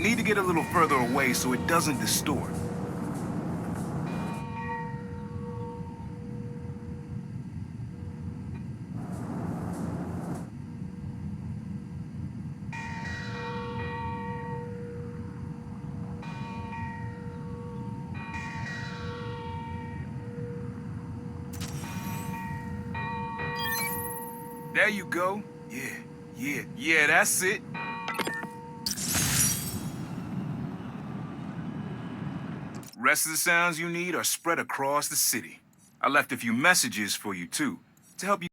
Need to get a little further away so it doesn't distort. There you go. Yeah, that's it. Rest of the sounds you need are spread across the city. I left a few messages for you, too, to help you